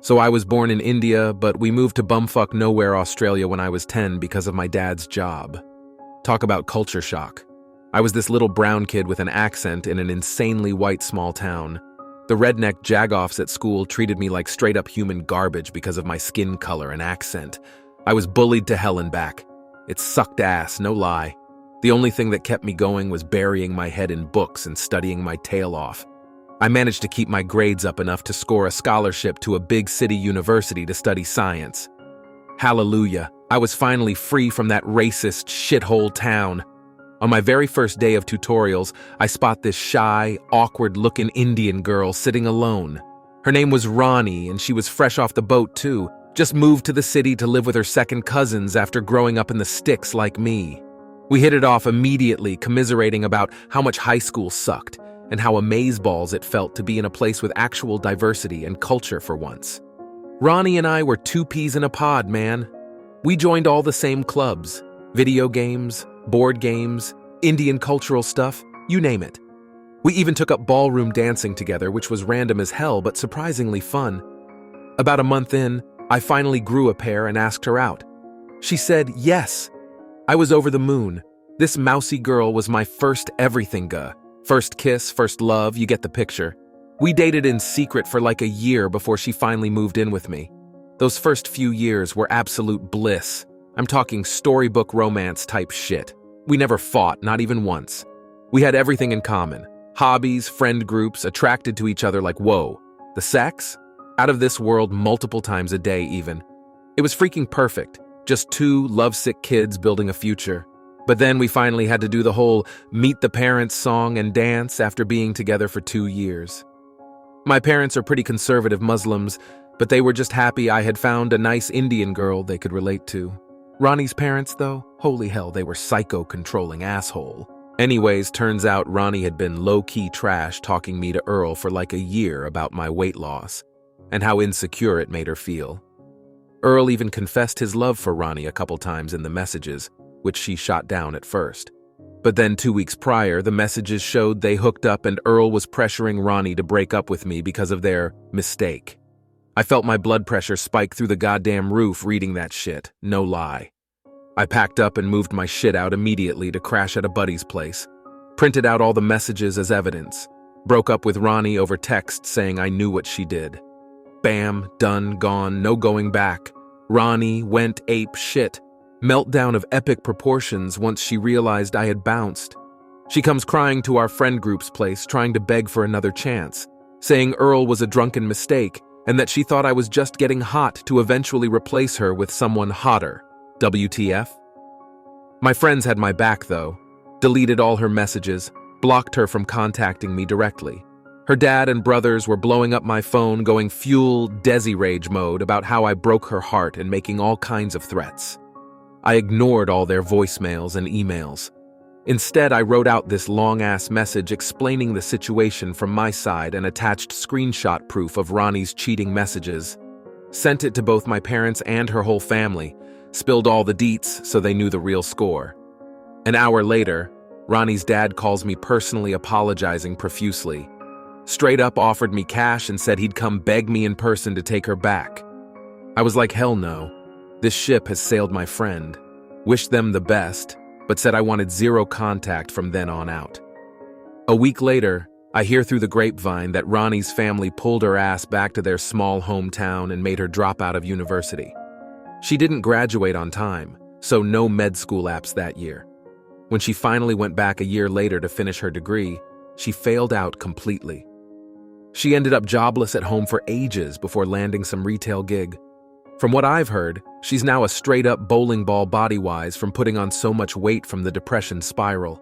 So I was born in India, but we moved to bumfuck nowhere, Australia when I was 10 because of my dad's job. Talk about culture shock. I was this little brown kid with an accent in an insanely white small town. The redneck jagoffs at school treated me like straight-up human garbage because of my skin color and accent. I was bullied to hell and back. It sucked ass, no lie. The only thing that kept me going was burying my head in books and studying my tail off. I managed to keep my grades up enough to score a scholarship to a big city university to study science. Hallelujah, I was finally free from that racist shithole town. On my very first day of tutorials, I spot this shy, awkward-looking Indian girl sitting alone. Her name was Rani, and she was fresh off the boat too, just moved to the city to live with her second cousins after growing up in the sticks like me. We hit it off immediately, commiserating about how much high school sucked, and how amazeballs it felt to be in a place with actual diversity and culture for once. Rani and I were two peas in a pod, man. We joined all the same clubs, video games, board games, Indian cultural stuff, you name it. We even took up ballroom dancing together, which was random as hell but surprisingly fun. About a month in, I finally grew a pair and asked her out. She said yes. I was over the moon. This mousy girl was my first everything. First kiss, first love, you get the picture. We dated in secret for like a year before she finally moved in with me. Those first few years were absolute bliss. I'm talking storybook romance type shit. We never fought, not even once. We had everything in common. Hobbies, friend groups, attracted to each other like whoa. The sex? Out of this world multiple times a day even. It was freaking perfect. Just two lovesick kids building a future. But then we finally had to do the whole meet the parents song and dance after being together for 2 years. My parents are pretty conservative Muslims, but they were just happy I had found a nice Indian girl they could relate to. Rani's parents, though, holy hell, they were psycho-controlling asshole. Anyways, turns out Rani had been low-key trash talking me to Earl for like a year about my weight loss, and how insecure it made her feel. Earl even confessed his love for Rani a couple times in the messages, which she shot down at first. But then 2 weeks prior, the messages showed they hooked up and Earl was pressuring Rani to break up with me because of their mistake. I felt my blood pressure spike through the goddamn roof reading that shit, no lie. I packed up and moved my shit out immediately to crash at a buddy's place. Printed out all the messages as evidence. Broke up with Rani over text saying I knew what she did. Bam, done, gone, no going back. Rani went ape shit. Meltdown of epic proportions once she realized I had bounced. She comes crying to our friend group's place, trying to beg for another chance, saying Earl was a drunken mistake and that she thought I was just getting hot to eventually replace her with someone hotter. WTF? My friends had my back, though. Deleted all her messages, blocked her from contacting me directly. Her dad and brothers were blowing up my phone, going full Desi rage mode about how I broke her heart and making all kinds of threats. I ignored all their voicemails and emails. Instead, I wrote out this long-ass message explaining the situation from my side and attached screenshot proof of Rani's cheating messages. Sent it to both my parents and her whole family, spilled all the deets so they knew the real score. An hour later, Rani's dad calls me personally apologizing profusely. Straight up offered me cash and said he'd come beg me in person to take her back. I was like, hell no. This ship has sailed, my friend. Wished them the best, but said I wanted zero contact from then on out. A week later, I hear through the grapevine that Rani's family pulled her ass back to their small hometown and made her drop out of university. She didn't graduate on time, so no med school apps that year. When she finally went back a year later to finish her degree, she failed out completely. She ended up jobless at home for ages before landing some retail gig. From what I've heard, she's now a straight-up bowling ball body-wise from putting on so much weight from the depression spiral.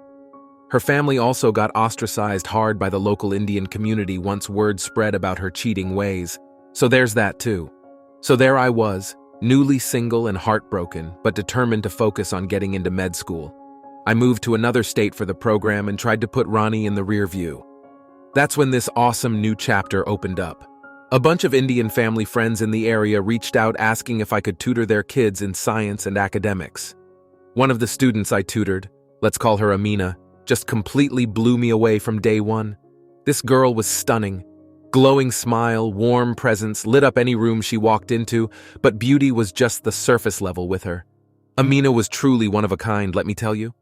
Her family also got ostracized hard by the local Indian community once word spread about her cheating ways, so there's that too. So there I was, newly single and heartbroken, but determined to focus on getting into med school. I moved to another state for the program and tried to put Rani in the rear view. That's when this awesome new chapter opened up. A bunch of Indian family friends in the area reached out asking if I could tutor their kids in science and academics. One of the students I tutored, let's call her Amina, just completely blew me away from day one. This girl was stunning. Glowing smile, warm presence lit up any room she walked into, but beauty was just the surface level with her. Amina was truly one of a kind, let me tell you.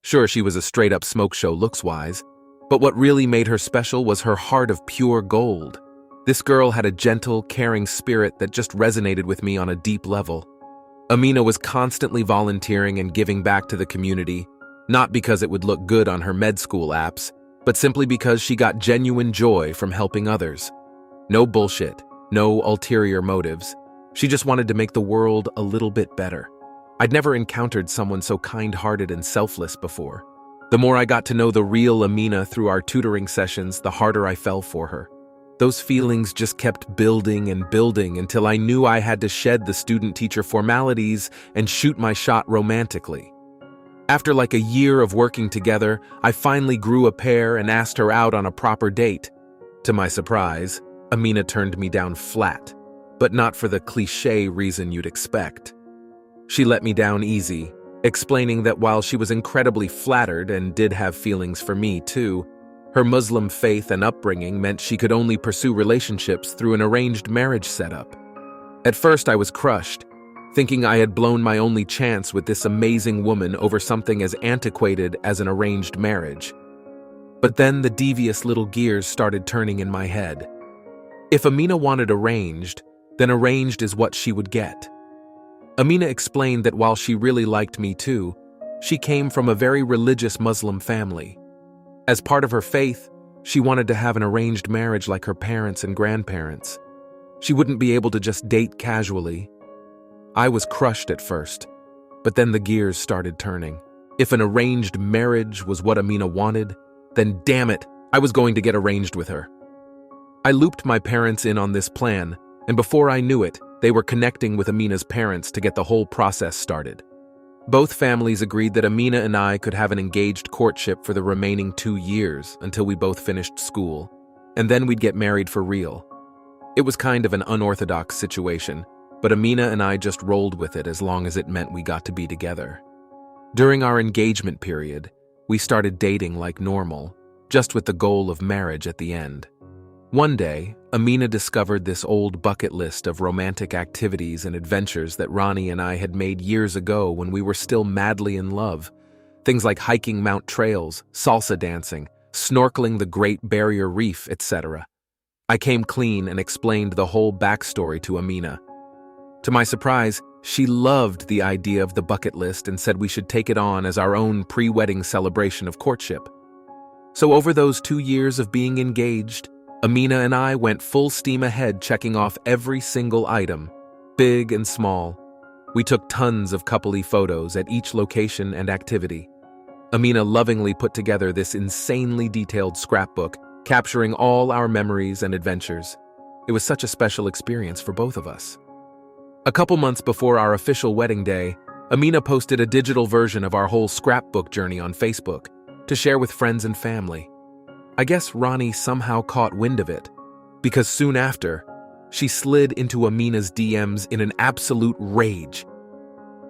Sure, she was a straight-up smoke show looks-wise, but what really made her special was her heart of pure gold. This girl had a gentle, caring spirit that just resonated with me on a deep level. Amina was constantly volunteering and giving back to the community, not because it would look good on her med school apps, but simply because she got genuine joy from helping others. No bullshit, no ulterior motives. She just wanted to make the world a little bit better. I'd never encountered someone so kind-hearted and selfless before. The more I got to know the real Amina through our tutoring sessions, the harder I fell for her. Those feelings just kept building and building until I knew I had to shed the student-teacher formalities and shoot my shot romantically. After like a year of working together, I finally grew a pair and asked her out on a proper date. To my surprise, Amina turned me down flat, but not for the cliché reason you'd expect. She let me down easy, explaining that while she was incredibly flattered and did have feelings for me too, her Muslim faith and upbringing meant she could only pursue relationships through an arranged marriage setup. At first I was crushed, thinking I had blown my only chance with this amazing woman over something as antiquated as an arranged marriage. But then the devious little gears started turning in my head. If Amina wanted arranged, then arranged is what she would get. Amina explained that while she really liked me too, she came from a very religious Muslim family. As part of her faith, she wanted to have an arranged marriage like her parents and grandparents. She wouldn't be able to just date casually. I was crushed at first, but then the gears started turning. If an arranged marriage was what Amina wanted, then damn it, I was going to get arranged with her. I looped my parents in on this plan, and before I knew it, they were connecting with Amina's parents to get the whole process started. Both families agreed that Amina and I could have an engaged courtship for the remaining 2 years until we both finished school, and then we'd get married for real. It was kind of an unorthodox situation, but Amina and I just rolled with it as long as it meant we got to be together. During our engagement period, we started dating like normal, just with the goal of marriage at the end. One day, Amina discovered this old bucket list of romantic activities and adventures that Rani and I had made years ago when we were still madly in love. Things like hiking Mount Trails, salsa dancing, snorkeling the Great Barrier Reef, etc. I came clean and explained the whole backstory to Amina. To my surprise, she loved the idea of the bucket list and said we should take it on as our own pre-wedding celebration of courtship. So over those 2 years of being engaged, Amina and I went full steam ahead checking off every single item, big and small. We took tons of coupley photos at each location and activity. Amina lovingly put together this insanely detailed scrapbook, capturing all our memories and adventures. It was such a special experience for both of us. A couple months before our official wedding day, Amina posted a digital version of our whole scrapbook journey on Facebook to share with friends and family. I guess Rani somehow caught wind of it, because soon after, she slid into Amina's DMs in an absolute rage.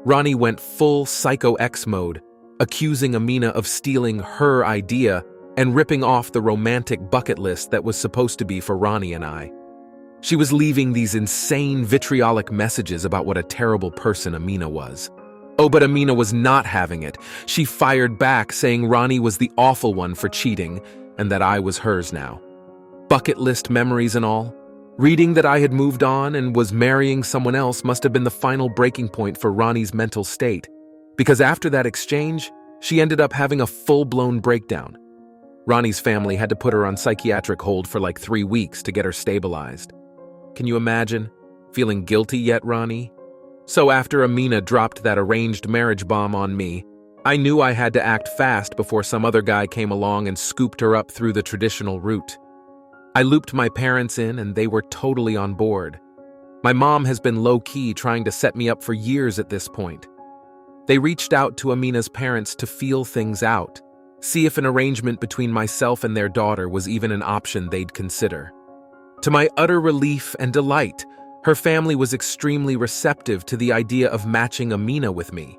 Rani went full Psycho X mode, accusing Amina of stealing her idea and ripping off the romantic bucket list that was supposed to be for Rani and I. She was leaving these insane vitriolic messages about what a terrible person Amina was. Oh, but Amina was not having it. She fired back, saying Rani was the awful one for cheating, and that I was hers now. Bucket list memories and all. Reading that I had moved on and was marrying someone else must have been the final breaking point for Rani's mental state, because after that exchange, she ended up having a full-blown breakdown. Rani's family had to put her on psychiatric hold for like 3 weeks to get her stabilized. Can you imagine? Feeling guilty yet, Rani? So after Amina dropped that arranged marriage bomb on me, I knew I had to act fast before some other guy came along and scooped her up through the traditional route. I looped my parents in and they were totally on board. My mom has been low-key trying to set me up for years at this point. They reached out to Amina's parents to feel things out, see if an arrangement between myself and their daughter was even an option they'd consider. To my utter relief and delight, her family was extremely receptive to the idea of matching Amina with me.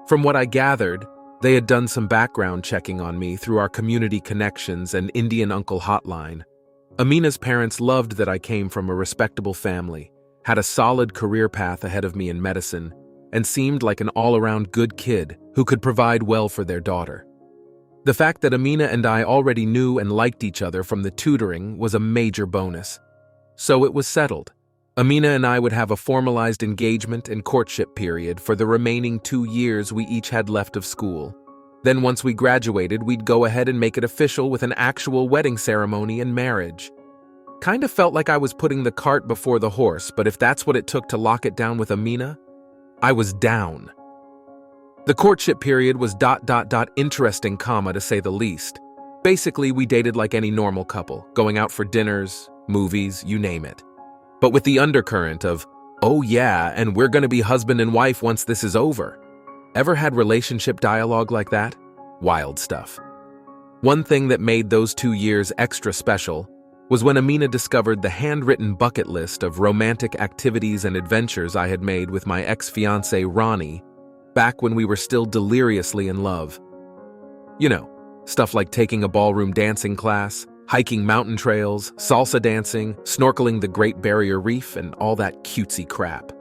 From what I gathered, they had done some background checking on me through our community connections and Indian uncle hotline. Amina's parents loved that I came from a respectable family, had a solid career path ahead of me in medicine, and seemed like an all-around good kid who could provide well for their daughter. The fact that Amina and I already knew and liked each other from the tutoring was a major bonus. So it was settled. Amina and I would have a formalized engagement and courtship period for the remaining 2 years we each had left of school. Then once we graduated, we'd go ahead and make it official with an actual wedding ceremony and marriage. Kind of felt like I was putting the cart before the horse, but if that's what it took to lock it down with Amina, I was down. The courtship period was ... interesting, to say the least. Basically, we dated like any normal couple, going out for dinners, movies, you name it. But with the undercurrent of, oh yeah, and we're gonna be husband and wife once this is over. Ever had relationship dialogue like that? Wild stuff. One thing that made those 2 years extra special was when Amina discovered the handwritten bucket list of romantic activities and adventures I had made with my ex-fiancée Rani back when we were still deliriously in love. You know, stuff like taking a ballroom dancing class, hiking mountain trails, salsa dancing, snorkeling the Great Barrier Reef, and all that cutesy crap.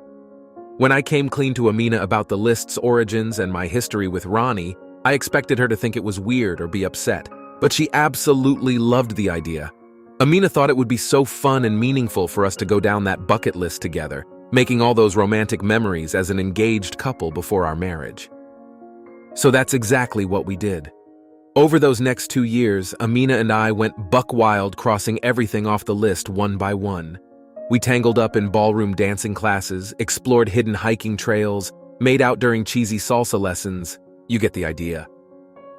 When I came clean to Amina about the list's origins and my history with Rani, I expected her to think it was weird or be upset, but she absolutely loved the idea. Amina thought it would be so fun and meaningful for us to go down that bucket list together, making all those romantic memories as an engaged couple before our marriage. So that's exactly what we did. Over those next 2 years, Amina and I went buck wild, crossing everything off the list one by one. We tangled up in ballroom dancing classes, explored hidden hiking trails, made out during cheesy salsa lessons. You get the idea.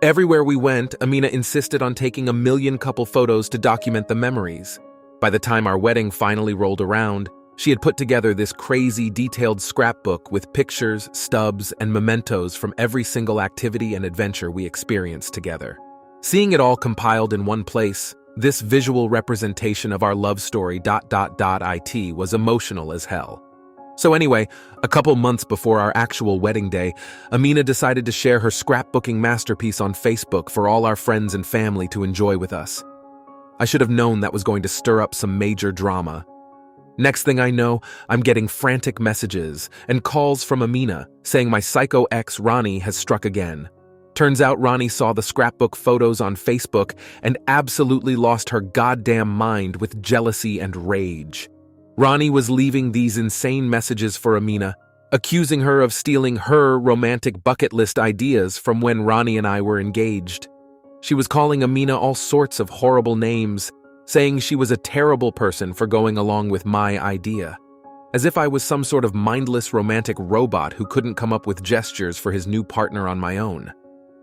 Everywhere we went, Amina insisted on taking a million couple photos to document the memories. By the time our wedding finally rolled around, she had put together this crazy, detailed scrapbook with pictures, stubs, and mementos from every single activity and adventure we experienced together. Seeing it all compiled in one place, this visual representation of our love story ... it was emotional as hell. So anyway, a couple months before our actual wedding day, Amina decided to share her scrapbooking masterpiece on Facebook for all our friends and family to enjoy with us. I should have known that was going to stir up some major drama. Next thing I know, I'm getting frantic messages and calls from Amina saying my psycho ex Rani has struck again. Turns out Rani saw the scrapbook photos on Facebook and absolutely lost her goddamn mind with jealousy and rage. Rani was leaving these insane messages for Amina, accusing her of stealing her romantic bucket list ideas from when Rani and I were engaged. She was calling Amina all sorts of horrible names, saying she was a terrible person for going along with my idea, as if I was some sort of mindless romantic robot who couldn't come up with gestures for his new partner on my own.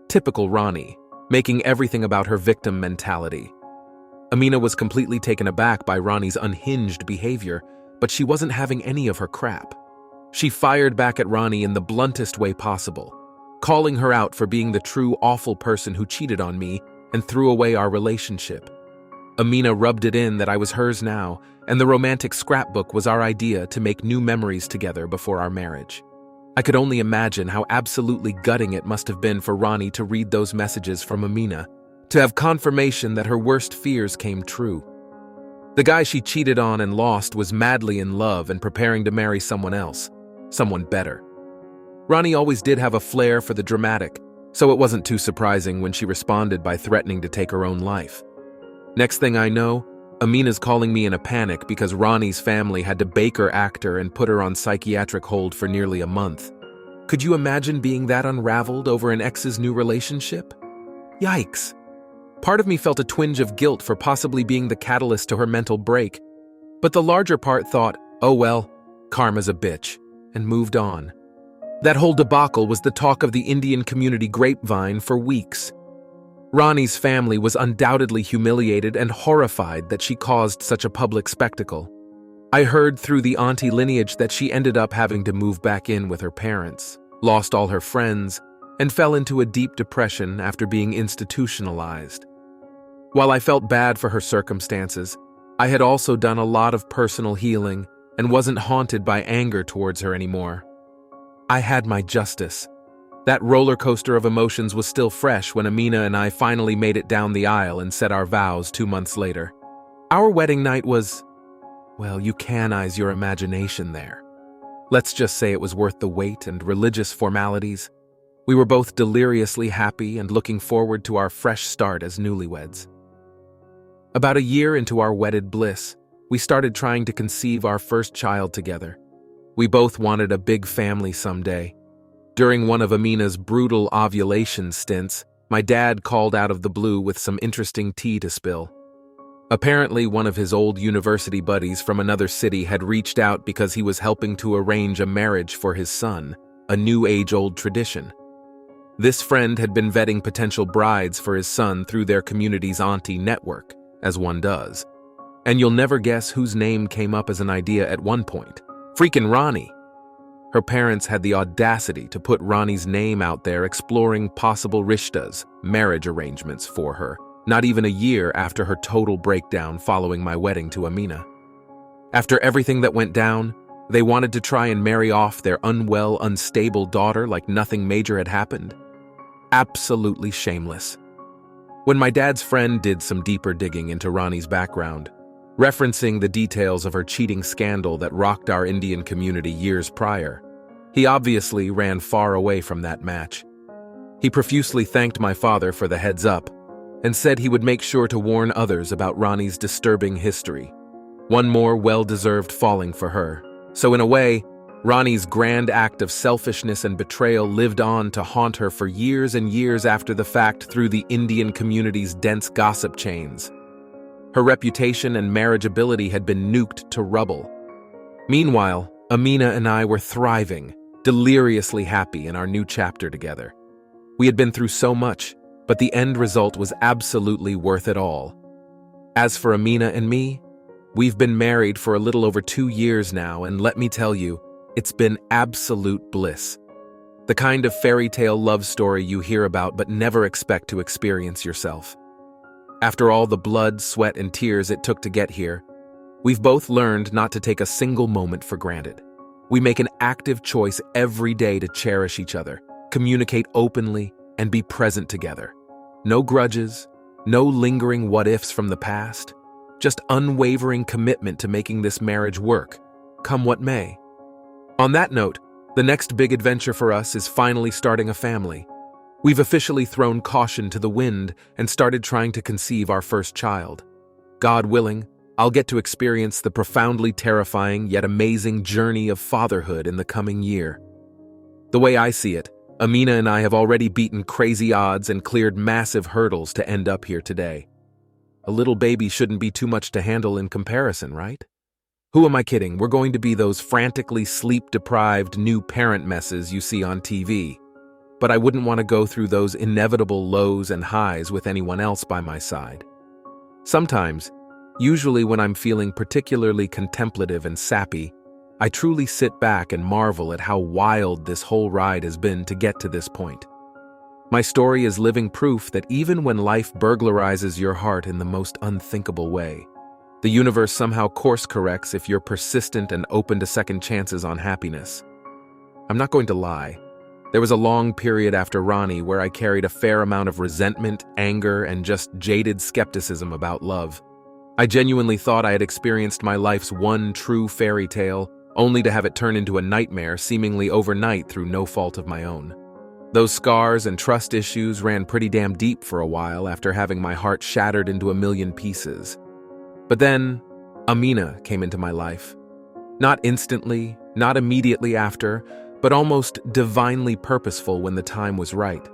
Typical Rani, making everything about her victim mentality. Amina was completely taken aback by Rani's unhinged behavior, but she wasn't having any of her crap. She fired back at Rani in the bluntest way possible, calling her out for being the true awful person who cheated on me and threw away our relationship. Amina rubbed it in that I was hers now, and the romantic scrapbook was our idea to make new memories together before our marriage. I could only imagine how absolutely gutting it must have been for Rani to read those messages from Amina, to have confirmation that her worst fears came true. The guy she cheated on and lost was madly in love and preparing to marry someone else, someone better. Rani always did have a flair for the dramatic, so it wasn't too surprising when she responded by threatening to take her own life. Next thing I know, Amina's calling me in a panic because Rani's family had to Baker act her and put her on psychiatric hold for nearly a month. Could you imagine being that unraveled over an ex's new relationship? Yikes. Part of me felt a twinge of guilt for possibly being the catalyst to her mental break, but the larger part thought, oh well, karma's a bitch, and moved on. That whole debacle was the talk of the Indian community grapevine for weeks. Rani's family was undoubtedly humiliated and horrified that she caused such a public spectacle. I heard through the auntie lineage that she ended up having to move back in with her parents, lost all her friends, and fell into a deep depression after being institutionalized. While I felt bad for her circumstances, I had also done a lot of personal healing and wasn't haunted by anger towards her anymore. I had my justice. That roller coaster of emotions was still fresh when Amina and I finally made it down the aisle and said our vows 2 months later. Our wedding night was, well, you cannize your imagination there. Let's just say it was worth the wait and religious formalities. We were both deliriously happy and looking forward to our fresh start as newlyweds. About a year into our wedded bliss, we started trying to conceive our first child together. We both wanted a big family someday. During one of Amina's brutal ovulation stints, my dad called out of the blue with some interesting tea to spill. Apparently, one of his old university buddies from another city had reached out because he was helping to arrange a marriage for his son, a new age-old tradition. This friend had been vetting potential brides for his son through their community's auntie network, as one does. And you'll never guess whose name came up as an idea at one point. Freaking Rani! Her parents had the audacity to put Rani's name out there exploring possible rishtas, marriage arrangements for her, not even a year after her total breakdown following my wedding to Amina. After everything that went down, they wanted to try and marry off their unwell, unstable daughter like nothing major had happened. Absolutely shameless. When my dad's friend did some deeper digging into Rani's background, referencing the details of her cheating scandal that rocked our Indian community years prior, he obviously ran far away from that match. He profusely thanked my father for the heads up and said he would make sure to warn others about Rani's disturbing history. One more well-deserved falling for her. So in a way, Rani's grand act of selfishness and betrayal lived on to haunt her for years and years after the fact through the Indian community's dense gossip chains. Her reputation and marriageability had been nuked to rubble. Meanwhile, Amina and I were thriving, deliriously happy in our new chapter together. We had been through so much, but the end result was absolutely worth it all. As for Amina and me, we've been married for a little over 2 years now, and let me tell you, it's been absolute bliss. The kind of fairy tale love story you hear about but never expect to experience yourself. After all the blood, sweat, and tears it took to get here, we've both learned not to take a single moment for granted. We make an active choice every day to cherish each other, communicate openly, and be present together. No grudges, no lingering what-ifs from the past, just unwavering commitment to making this marriage work, come what may. On that note, the next big adventure for us is finally starting a family. We've officially thrown caution to the wind and started trying to conceive our first child. God willing, I'll get to experience the profoundly terrifying yet amazing journey of fatherhood in the coming year. The way I see it, Amina and I have already beaten crazy odds and cleared massive hurdles to end up here today. A little baby shouldn't be too much to handle in comparison, right? Who am I kidding? We're going to be those frantically sleep-deprived new parent messes you see on TV. But I wouldn't want to go through those inevitable lows and highs with anyone else by my side. Sometimes, usually when I'm feeling particularly contemplative and sappy, I truly sit back and marvel at how wild this whole ride has been to get to this point. My story is living proof that even when life burglarizes your heart in the most unthinkable way, the universe somehow course corrects if you're persistent and open to second chances on happiness. I'm not going to lie. There was a long period after Rani where I carried a fair amount of resentment, anger, and just jaded skepticism about love. I genuinely thought I had experienced my life's one true fairy tale, only to have it turn into a nightmare seemingly overnight through no fault of my own. Those scars and trust issues ran pretty damn deep for a while after having my heart shattered into a million pieces. But then, Amina came into my life. Not instantly, not immediately after, but almost divinely purposeful when the time was right.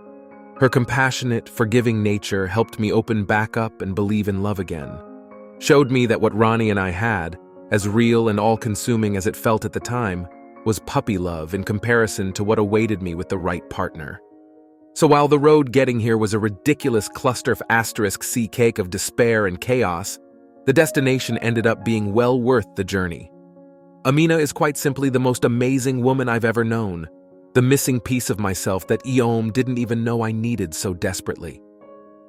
Her compassionate, forgiving nature helped me open back up and believe in love again. Showed me that what Rani and I had, as real and all-consuming as it felt at the time, was puppy love in comparison to what awaited me with the right partner. So while the road getting here was a ridiculous cluster of *C cake of despair and chaos, the destination ended up being well worth the journey. Amina is quite simply the most amazing woman I've ever known, the missing piece of myself that Eom didn't even know I needed so desperately.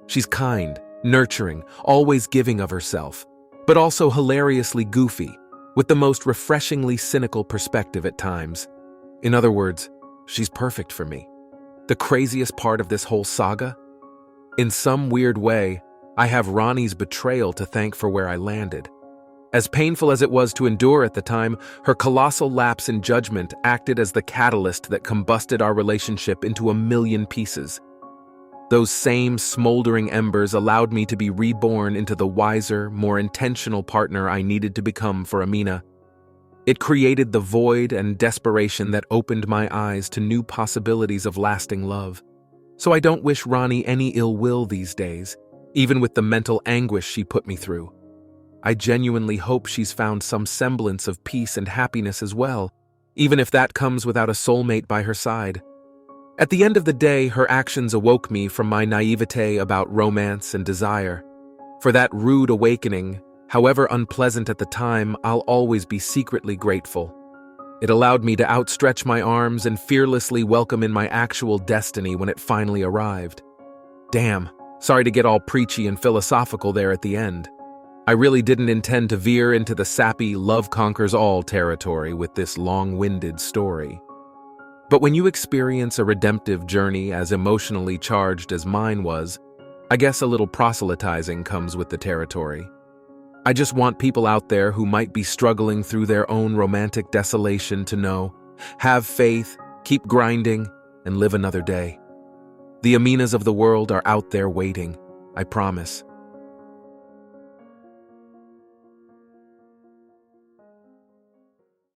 She's kind, nurturing, always giving of herself, but also hilariously goofy, with the most refreshingly cynical perspective at times. In other words, she's perfect for me. The craziest part of this whole saga? In some weird way, I have Rani's betrayal to thank for where I landed. As painful as it was to endure at the time, her colossal lapse in judgment acted as the catalyst that combusted our relationship into a million pieces. Those same smoldering embers allowed me to be reborn into the wiser, more intentional partner I needed to become for Amina. It created the void and desperation that opened my eyes to new possibilities of lasting love. So I don't wish Rani any ill will these days, even with the mental anguish she put me through. I genuinely hope she's found some semblance of peace and happiness as well, even if that comes without a soulmate by her side. At the end of the day, her actions awoke me from my naivete about romance and desire. For that rude awakening, however unpleasant at the time, I'll always be secretly grateful. It allowed me to outstretch my arms and fearlessly welcome in my actual destiny when it finally arrived. Damn, sorry to get all preachy and philosophical there at the end. I really didn't intend to veer into the sappy love conquers all territory with this long-winded story. But when you experience a redemptive journey as emotionally charged as mine was, I guess a little proselytizing comes with the territory. I just want people out there who might be struggling through their own romantic desolation to know, have faith, keep grinding, and live another day. The Aminas of the world are out there waiting, I promise.